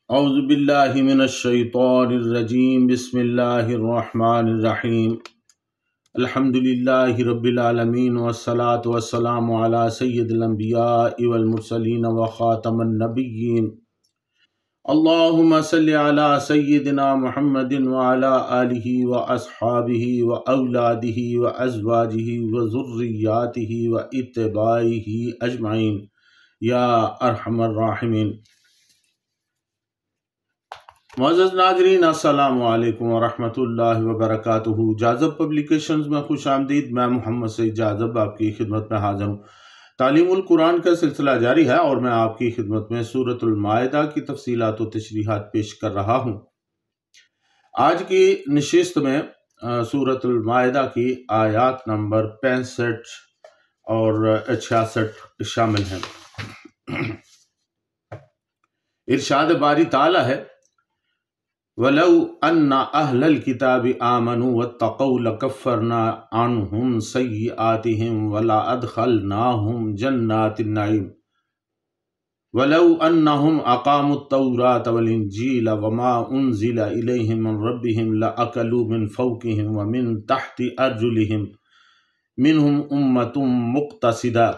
اعوذ باللہ من الشیطان الرجیم بسم اللہ الرحمن الرحیم الحمد للہ رب العالمین والصلاة والسلام علی سید الانبیاء والمرسلین وخاتم النبیین اللہم صلی علی سیدنا محمد وعلی آلہ واصحابہ واولادہ وازواجہ وذریاتہ واتباعہ اجمعین یا ارحم الراحمین۔ معزز ناظرین، السلام علیکم ورحمۃ اللہ وبرکاتہ۔ جاذب پبلیکیشنز میں خوش آمدید۔ میں محمد سعید جاذب آپ کی خدمت میں حاضر ہوں۔ تعلیم القرآن کا سلسلہ جاری ہے اور میں آپ کی خدمت میں سورۃ المائدہ کی تفصیلات و تشریحات پیش کر رہا ہوں۔ آج کی نشست میں سورۃ المائدہ کی آیات نمبر 65 اور 66 شامل ہیں۔ ارشاد باری تعالیٰ ہے وَلَوْ أَنَّ أَهْلَ الْكِتَابِ آمَنُوا وَاتَّقَوْا لَكَفَّرْنَا عَنْهُمْ سَيِّئَاتِهِمْ وَلَأَدْخَلْنَاهُمْ جَنَّاتِ النَّعِيمِ وَلَوْ أَنَّهُمْ أَقَامُوا التَّوْرَاةَ وَالْإِنْجِيلَ وَمَا أُنْزِلَ إِلَيْهِمْ مِنْ رَبِّهِمْ لَأَكَلُوا مِنْ فَوْقِهِمْ وَمِنْ تَحْتِ أَرْجُلِهِمْ مِنْهُمْ أُمَّةٌ مُقْتَصِدَةٌ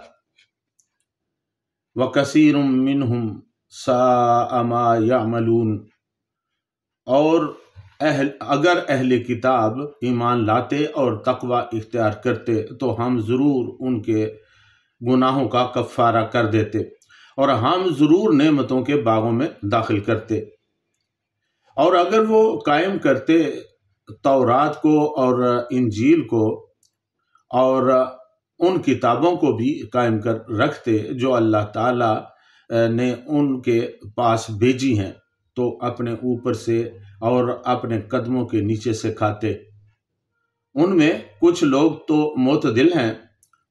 وَكَثِيرٌ مِنْهُمْ سَاءَ مَا يَعْمَلُونَ۔ اور اگر اہل کتاب ایمان لاتے اور تقوی اختیار کرتے تو ہم ضرور ان کے گناہوں کا کفارہ کر دیتے اور ہم ضرور نعمتوں کے باغوں میں داخل کرتے۔ اور اگر وہ قائم کرتے تورات کو اور انجیل کو اور ان کتابوں کو بھی قائم کر رکھتے جو اللہ تعالیٰ نے ان کے پاس بھیجی ہیں، تو اپنے اوپر سے اور اپنے قدموں کے نیچے سے کھاتے۔ ان میں کچھ لوگ تو معتدل ہیں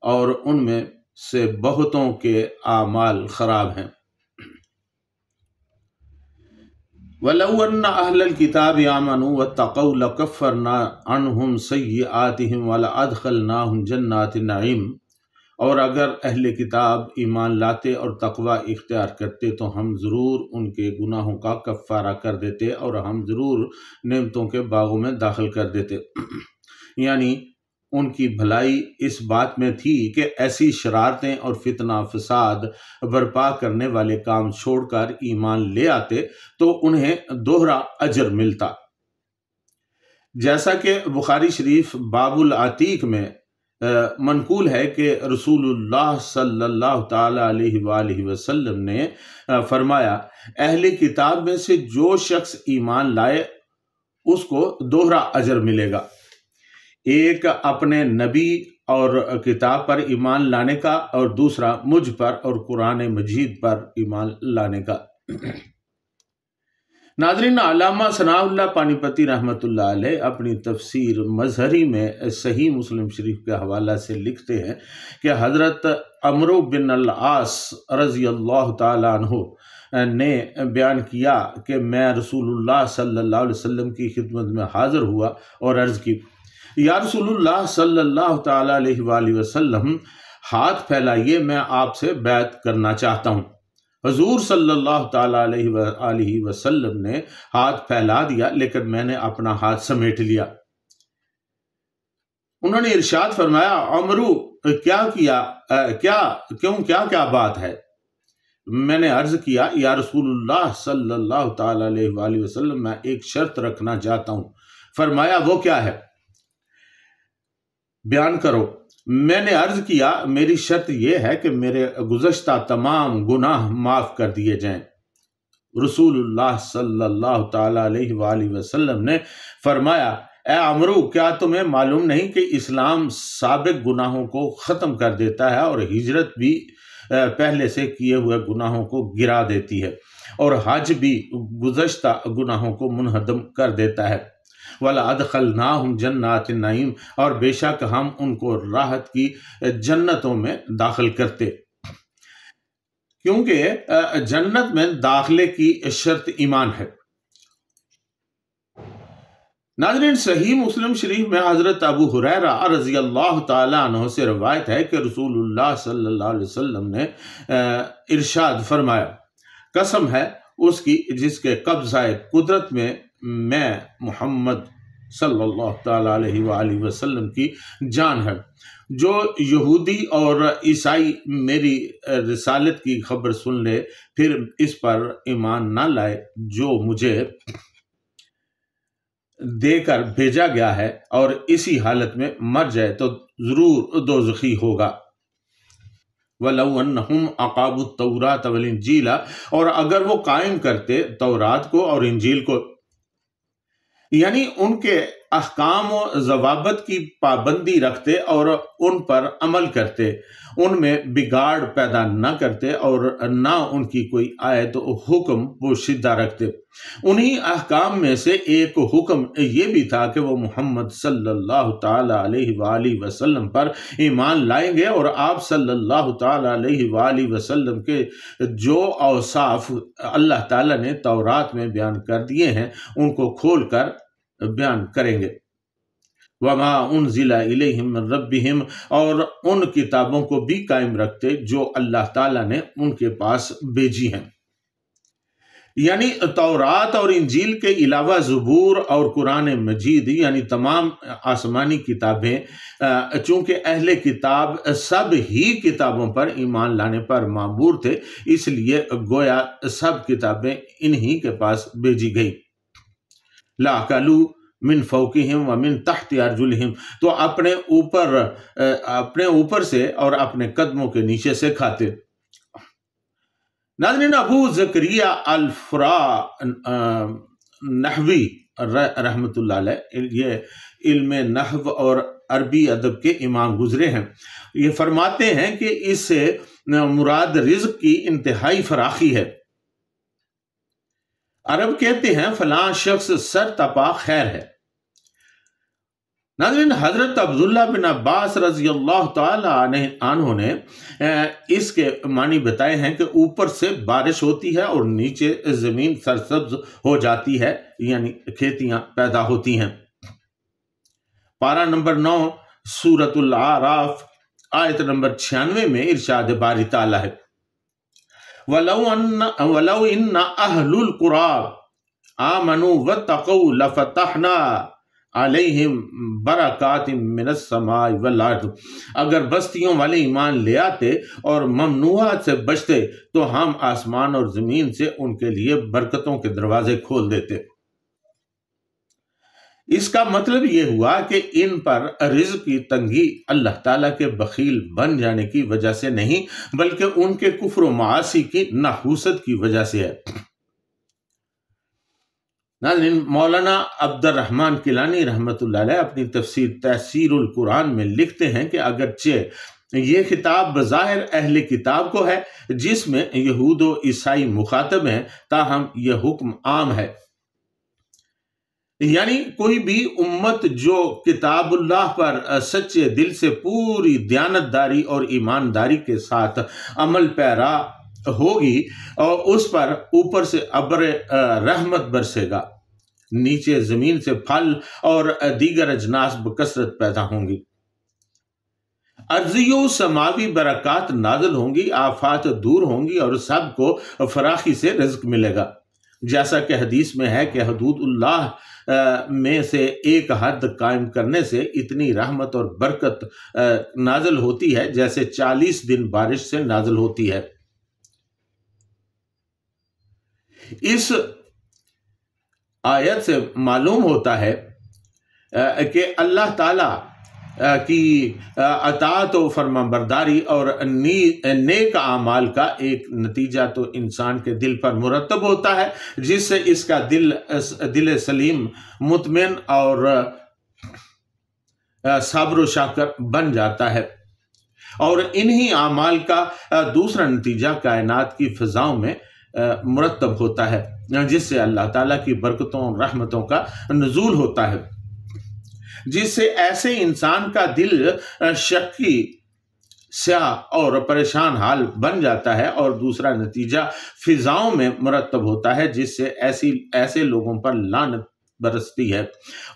اور ان میں سے بہتوں کے اعمال خراب ہیں۔ وَلَوْ أَنَّ أَهْلَ الْكِتَابِ آمَنُوا وَاتَّقَوْا لَكَفَّرْنَا عَنْهُمْ سَيِّئَاتِهِمْ وَلَأَدْخَلْنَاهُمْ جَنَّاتِ النَّعِيمِ۔ اور اگر اہل کتاب ایمان لاتے اور تقوی اختیار کرتے تو ہم ضرور ان کے گناہوں کا کفارہ کر دیتے اور ہم ضرور نعمتوں کے باغوں میں داخل کر دیتے۔ یعنی ان کی بھلائی اس بات میں تھی کہ ایسی شرارتیں اور فتنہ فساد برپا کرنے والے کام چھوڑ کر ایمان لے آتے تو انہیں دوہرا اجر ملتا۔ جیسا کہ بخاری شریف باب العتیق میں منقول ہے کہ رسول اللہ صلی اللہ تعالیٰ علیہ وآلہ وسلم نے فرمایا، اہل کتاب میں سے جو شخص ایمان لائے اس کو دوہرا اجر ملے گا، ایک اپنے نبی اور کتاب پر ایمان لانے کا اور دوسرا مجھ پر اور قرآن مجید پر ایمان لانے کا۔ ناظرین، علامہ ثناء اللہ پانی پتی رحمۃ اللہ علیہ اپنی تفسیر مظہری میں صحیح مسلم شریف کے حوالہ سے لکھتے ہیں کہ حضرت عمرو بن العاص رضی اللہ تعالیٰ عنہ نے بیان کیا کہ میں رسول اللہ صلی اللہ علیہ وسلم کی خدمت میں حاضر ہوا اور عرض کی، یا رسول اللہ صلی اللہ تعالیٰ علیہ وآلہ وسلم، ہاتھ پھیلائیے، میں آپ سے بیعت کرنا چاہتا ہوں۔ حضور صلی اللہ تعالیٰ علیہ وآلہ وسلم نے ہاتھ پھیلا دیا لیکن میں نے اپنا ہاتھ سمیٹ لیا۔ انہوں نے ارشاد فرمایا، عمرو کیا بات ہے؟ میں نے عرض کیا، یا رسول اللہ صلی اللہ تعالیٰ علیہ وآلہ وسلم، میں ایک شرط رکھنا چاہتا ہوں۔ فرمایا، وہ کیا ہے؟ بیان کرو۔ میں نے عرض کیا، میری شرط یہ ہے کہ میرے گزشتہ تمام گناہ معاف کر دیے جائیں۔ رسول اللہ صلی اللہ تعالیٰ علیہ وآلہ وسلم نے فرمایا، اے عمرو، کیا تمہیں معلوم نہیں کہ اسلام سابق گناہوں کو ختم کر دیتا ہے اور ہجرت بھی پہلے سے کیے ہوئے گناہوں کو گرا دیتی ہے اور حج بھی گزشتہ گناہوں کو منہدم کر دیتا ہے۔ وَلَأَدْخَلْنَاهُمْ جَنَّاتِ النَّعِيمِ، اور بے شک ہم ان کو راحت کی جنتوں میں داخل کرتے، کیونکہ جنت میں داخلے کی شرط ایمان ہے۔ ناظرین، صحیح مسلم شریف میں حضرت ابو ہریرہ رضی اللہ تعالیٰ عنہ سے روایت ہے کہ رسول اللہ صلی اللہ علیہ وسلم نے ارشاد فرمایا، قسم ہے اس کی جس کے قبضہ قدرت میں میں محمد صلی اللہ تعالیٰ علیہ وآلہ وسلم کی جان ہے۔ جو یہودی اور عیسائی میری رسالت کی خبر سن لے پھر اس پر ایمان نہ لائے جو مجھے دے کر بھیجا گیا ہے اور اسی حالت میں مر جائے تو ضرور دوزخی ہوگا۔ وَلَوْ أَنَّهُمْ أَقَامُوا التَّوْرَاةَ وَالْإِنْجِيلَ، اور اگر وہ قائم کرتے تورات کو اور انجیل کو، یعنی ان کے احکام و ضوابط کی پابندی رکھتے اور ان پر عمل کرتے، ان میں بگاڑ پیدا نہ کرتے اور نہ ان کی کوئی آیت و حکم پوشیدہ رکھتے۔ انہی احکام میں سے ایک حکم یہ بھی تھا کہ وہ محمد صلی اللہ تعالیٰ علیہ وآلہ وسلم پر ایمان لائیں گے اور آپ صلی اللہ تعالیٰ علیہ وآلہ وسلم کے جو اوصاف اللہ تعالیٰ نے تورات میں بیان کر دیے ہیں ان کو کھول کر بیان کریں گے۔ وَمَا أُنزِلَ إِلَيْهِمْ مِنْ رَبِّهِمْ، اور ان کتابوں کو بھی قائم رکھتے جو اللہ تعالیٰ نے ان کے پاس بھیجی ہیں۔ یعنی تورات اور انجیل کے علاوہ زبور اور قرآن مجید یعنی تمام آسمانی کتابیں، چونکہ اہل کتاب سب ہی کتابوں پر ایمان لانے پر مامور تھے، اس لیے گویا سب کتابیں انہی کے پاس بھیجی گئی۔ لَأَكَلُوا مِن فَوْقِهِمْ وَمِن تَحْتِ أَرْجُلِهِمْ، تو اپنے اوپر سے اور اپنے قدموں کے نیچے سے کھاتے۔ ناظرین، ابو زکریا الفرا نحوی رحمۃ اللہ علیہ، یہ علم نحو اور عربی ادب کے امام گزرے ہیں، یہ فرماتے ہیں کہ اس سے مراد رزق کی انتہائی فراخی ہے۔ عرب کہتے ہیں فلاں شخص سر تپا خیر ہے۔ ناظرین، حضرت عبداللہ بن عباس رضی اللہ تعالی عنہ نے اس کے معنی بتائے ہیں کہ اوپر سے بارش ہوتی ہے اور نیچے زمین سرسبز ہو جاتی ہے، یعنی کھیتیاں پیدا ہوتی ہیں۔ پارہ نمبر 9 سورۃ الاعراف آیت نمبر 96 میں ارشاد باری تعالیٰ ہے، وَلَوْ إِنَّ أَهْلُ الْقُرَىٰ آمَنُوا وَاتَّقَوْا لَفَتَحْنَا عَلَيْهِمْ بَرَكَاتٍ مِّنَ السَّمَاءِ وَالْأَرْضِ، اگر بستیوں والے ایمان لے آتے اور ممنوعات سے بچتے تو ہم آسمان اور زمین سے ان کے لیے برکتوں کے دروازے کھول دیتے۔ اس کا مطلب یہ ہوا کہ ان پر رزق کی تنگی اللہ تعالیٰ کے بخیل بن جانے کی وجہ سے نہیں بلکہ ان کے کفر و معاصی کی نحوست کی وجہ سے ہے۔ ناظرین، مولانا عبد الرحمن کیلانی رحمۃ اللہ علیہ اپنی تفسیر تفسیر القرآن میں لکھتے ہیں کہ اگرچہ یہ خطاب بظاہر اہل کتاب کو ہے جس میں یہود و عیسائی مخاطب ہیں، تاہم یہ حکم عام ہے، یعنی کوئی بھی امت جو کتاب اللہ پر سچے دل سے پوری دیانتداری اور ایمانداری کے ساتھ عمل پیرا ہوگی اور اس پر اوپر سے ابر رحمت برسے گا، نیچے زمین سے پھل اور دیگر اجناس بکثرت پیدا ہوں گی، ارضی و سماوی برکات نازل ہوں گی، آفات دور ہوں گی اور سب کو فراخی سے رزق ملے گا، جیسا کہ حدیث میں ہے کہ حدود اللہ میں سے ایک حد قائم کرنے سے اتنی رحمت اور برکت نازل ہوتی ہے جیسے 40 دن بارش سے نازل ہوتی ہے۔ اس آیت سے معلوم ہوتا ہے کہ اللہ تعالیٰ کی اطاعت و فرمانبرداری اور نیک اعمال کا ایک نتیجہ تو انسان کے دل پر مرتب ہوتا ہے جس سے اس کا دل سلیم، مطمئن اور صابر و شاکر بن جاتا ہے، اور انہی اعمال کا دوسرا نتیجہ کائنات کی فضاؤں میں مرتب ہوتا ہے جس سے اللہ تعالیٰ کی برکتوں اور رحمتوں کا نزول ہوتا ہے، جس سے ایسے انسان کا دل شکی، سیاہ اور پریشان حال بن جاتا ہے، اور دوسرا نتیجہ فضاؤں میں مرتب ہوتا ہے جس سے ایسے لوگوں پر لعنت برستی ہے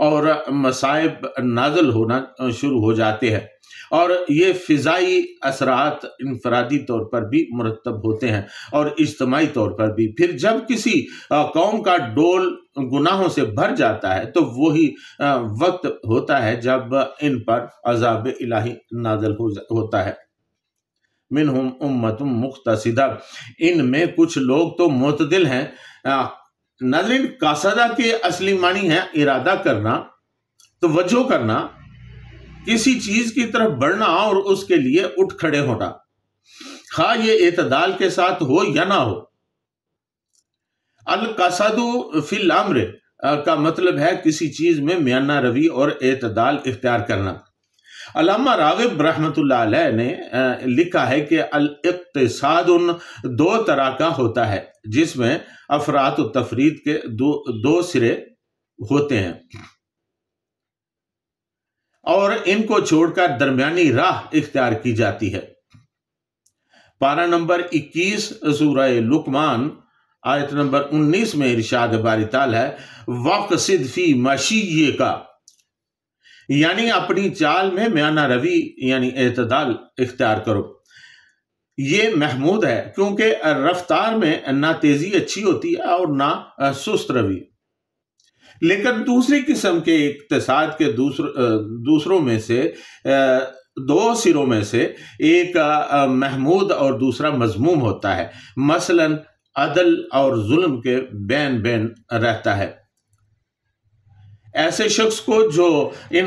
اور مصائب نازل ہونا شروع ہو جاتے ہیں، اور یہ فضائی اثرات انفرادی طور پر بھی مرتب ہوتے ہیں اور اجتماعی طور پر بھی۔ پھر جب کسی قوم کا ڈول گناہوں سے بھر جاتا ہے تو وہی وقت ہوتا ہے جب ان پر عذاب الہی نازل ہوتا ہے۔ منہم امت مقتصدہ، ان میں کچھ لوگ تو معتدل ہیں۔ ناظرین، قاصدہ کے اصلی معنی ہے ارادہ کرنا، توجہ کرنا، کسی چیز کی طرف بڑھنا اور اس کے لیے اٹھ کھڑے ہونا، خواہ یہ اعتدال کے ساتھ ہو یا نہ ہو۔ القصد فی الامر کا مطلب ہے کسی چیز میں میانہ روی اور اعتدال اختیار کرنا۔ علامہ راغب رحمۃ اللہ علیہ نے لکھا ہے کہ الاقتصاد دو طرح کا ہوتا ہے، جس میں افراط و تفرید کے دو سرے ہوتے ہیں اور ان کو چھوڑ کر درمیانی راہ اختیار کی جاتی ہے۔ پارہ نمبر 21 سورہ لقمان آیت نمبر 19 میں ارشاد باری تعالیٰ ہے وَقْصِدْ فِي مَشِيِّكَ، یعنی اپنی چال میں میانہ روی یعنی اعتدال اختیار کرو۔ یہ محمود ہے کیونکہ رفتار میں نہ تیزی اچھی ہوتی ہے اور نہ سست روی، لیکن دوسری قسم کے اقتصاد کے دوسروں میں سے دو سروں میں سے ایک محمود اور دوسرا مذموم ہوتا ہے، مثلا عدل اور ظلم کے بین بین رہتا ہے۔ ایسے شخص کو جو ان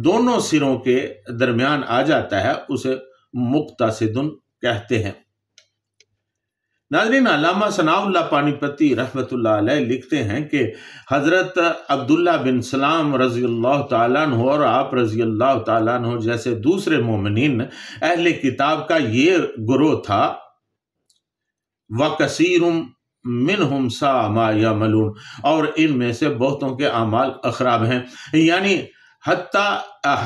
دونوں سروں کے درمیان آ جاتا ہے اسے مقتصد کہتے ہیں۔ ناظرین، علامہ ثناء اللہ پانی پتی رحمۃ اللہ علیہ لکھتے ہیں کہ حضرت عبداللہ بن سلام رضی اللہ تعالیٰ عنہ اور آپ رضی اللہ تعالیٰ عنہ جیسے دوسرے مومنین اہل کتاب کا یہ گروہ تھا، وَكَثِيرٌ مِّنْهُمْ سَاءَ مَا يَعْمَلُونَ، اور ان میں سے بہتوں کے اعمال خراب ہیں، یعنی حتیٰ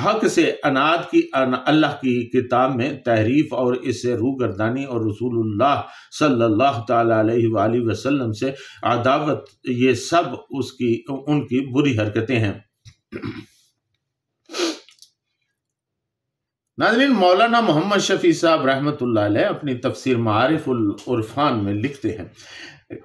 حق سے عناد کی اللہ کی کتاب میں تحریف اور اس سے روگردانی اور رسول اللہ صلی اللہ تعالیٰ علیہ وآلہ وسلم سے عداوت، یہ سب ان کی بری حرکتیں ہیں۔ ناظرین، مولانا محمد شفیع صاحب رحمۃ اللہ علیہ اپنی تفسیر معارف العرفان میں لکھتے ہیں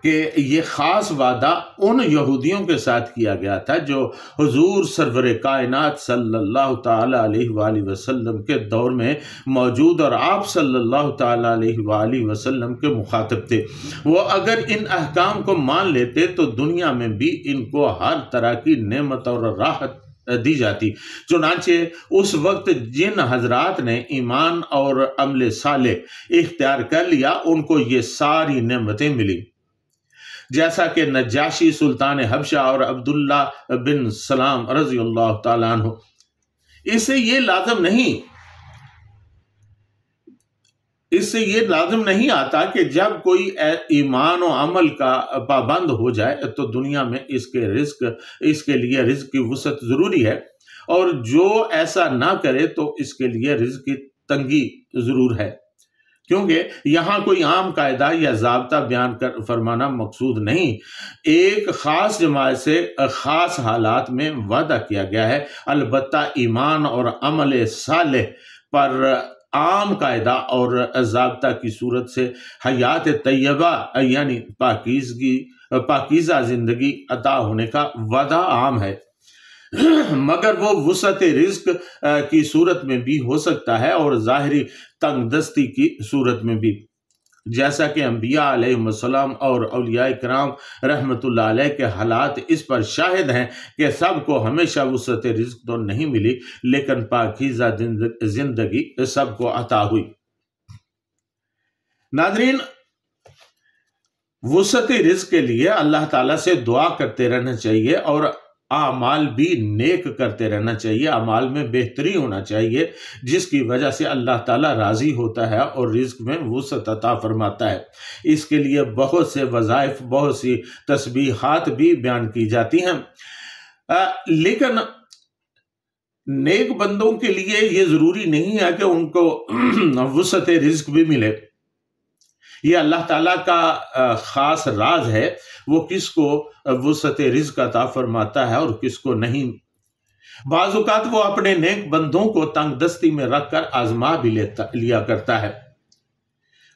کہ یہ خاص وعدہ ان یہودیوں کے ساتھ کیا گیا تھا جو حضور سرور کائنات صلی اللہ تعالیٰ علیہ وآلہ وسلم کے دور میں موجود اور آپ صلی اللہ تعالیٰ علیہ وآلہ وسلم کے مخاطب تھے۔ وہ اگر ان احکام کو مان لیتے تو دنیا میں بھی ان کو ہر طرح کی نعمت اور راحت دی جاتی۔ چنانچہ اس وقت جن حضرات نے ایمان اور عمل صالح اختیار کر لیا ان کو یہ ساری نعمتیں ملی، جیسا کہ نجاشی سلطان حبشہ اور عبداللہ بن سلام رضی اللہ تعالیٰ عنہ۔ اس سے یہ لازم نہیں آتا کہ جب کوئی ایمان و عمل کا پابند ہو جائے تو دنیا میں اس کے لیے رزق کی وسعت ضروری ہے، اور جو ایسا نہ کرے تو اس کے لیے رزق کی تنگی ضرور ہے، کیونکہ یہاں کوئی عام قاعدہ یا ضابطہ بیان فرمانا مقصود نہیں۔ ایک خاص جماعت سے خاص حالات میں وعدہ کیا گیا ہے، البتہ ایمان اور عمل صالح پر عام قاعدہ اور ضابطہ کی صورت سے حیات طیبہ یعنی پاکیزہ زندگی عطا ہونے کا وعدہ عام ہے، مگر وہ وسعت رزق کی صورت میں بھی ہو سکتا ہے اور ظاہری تنگ دستی کی صورت میں بھی، جیسا کہ انبیاء علیہ السلام اور اولیاء کرام رحمت اللہ علیہ کے حالات اس پر شاہد ہیں کہ سب کو ہمیشہ وسعت رزق تو نہیں ملی، لیکن پاکیزہ زندگی سب کو عطا ہوئی۔ ناظرین، وسعت رزق کے لیے اللہ تعالیٰ سے دعا کرتے رہنا چاہیے اور اعمال بھی نیک کرتے رہنا چاہیے، اعمال میں بہتری ہونا چاہیے، جس کی وجہ سے اللہ تعالیٰ راضی ہوتا ہے اور رزق میں وسعت عطا فرماتا ہے۔ اس کے لیے بہت سے وظائف، بہت سی تسبیحات بھی بیان کی جاتی ہیں، لیکن نیک بندوں کے لیے یہ ضروری نہیں ہے کہ ان کو وسعت رزق بھی ملے۔ یہ اللہ تعالیٰ کا خاص راز ہے، وہ کس کو وسعت رزق عطا فرماتا ہے اور کس کو نہیں۔ بعض اوقات وہ اپنے نیک بندوں کو تنگ دستی میں رکھ کر آزما بھی لیا کرتا ہے،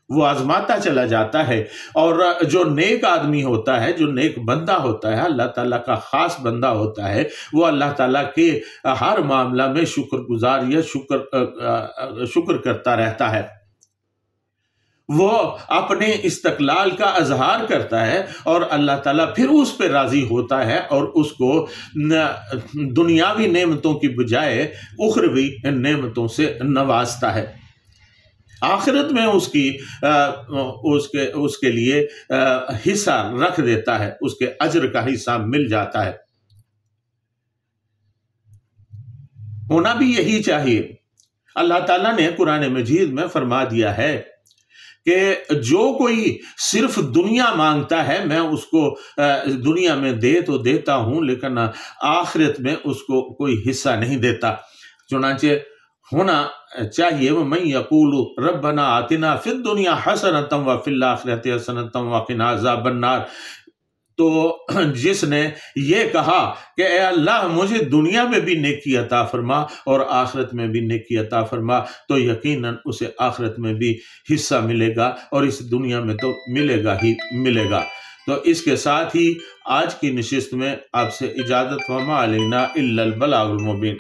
وہ آزماتا چلا جاتا ہے۔ اور جو نیک آدمی ہوتا ہے، جو نیک بندہ ہوتا ہے، اللہ تعالیٰ کا خاص بندہ ہوتا ہے، وہ اللہ تعالیٰ کے ہر معاملہ میں شکر گزار یا شکر کرتا رہتا ہے۔ وہ اپنے استقلال کا اظہار کرتا ہے اور اللہ تعالیٰ پھر اس پہ راضی ہوتا ہے اور اس کو دنیاوی نعمتوں کی بجائے اخروی نعمتوں سے نوازتا ہے۔ آخرت میں اس کے لیے حصہ رکھ دیتا ہے، اس کے اجر کا حصہ مل جاتا ہے۔ ہونا بھی یہی چاہیے۔ اللہ تعالیٰ نے قرآن مجید میں فرما دیا ہے کہ جو کوئی صرف دنیا مانگتا ہے میں اس کو دنیا میں دے تو دیتا ہوں، لیکن آخرت میں اس کو کوئی حصہ نہیں دیتا۔ چنانچہ ہونا چاہیے وَمَن يَقُولُ رَبَّنَا آتِنَا فِي الدُّنْيَا حَسَنَةً وَفِي الْآخِرَةِ حَسَنَةً وَقِنَا عَذَابَ النَّارِ، تو جس نے یہ کہا کہ اے اللہ مجھے دنیا میں بھی نیکی عطا فرما اور آخرت میں بھی نیکی عطا فرما، تو یقیناً اسے آخرت میں بھی حصہ ملے گا اور اس دنیا میں تو ملے گا ہی ملے گا۔ تو اس کے ساتھ ہی آج کی نشست میں آپ سے اجازت، وما علینا الا البلاغ المبین۔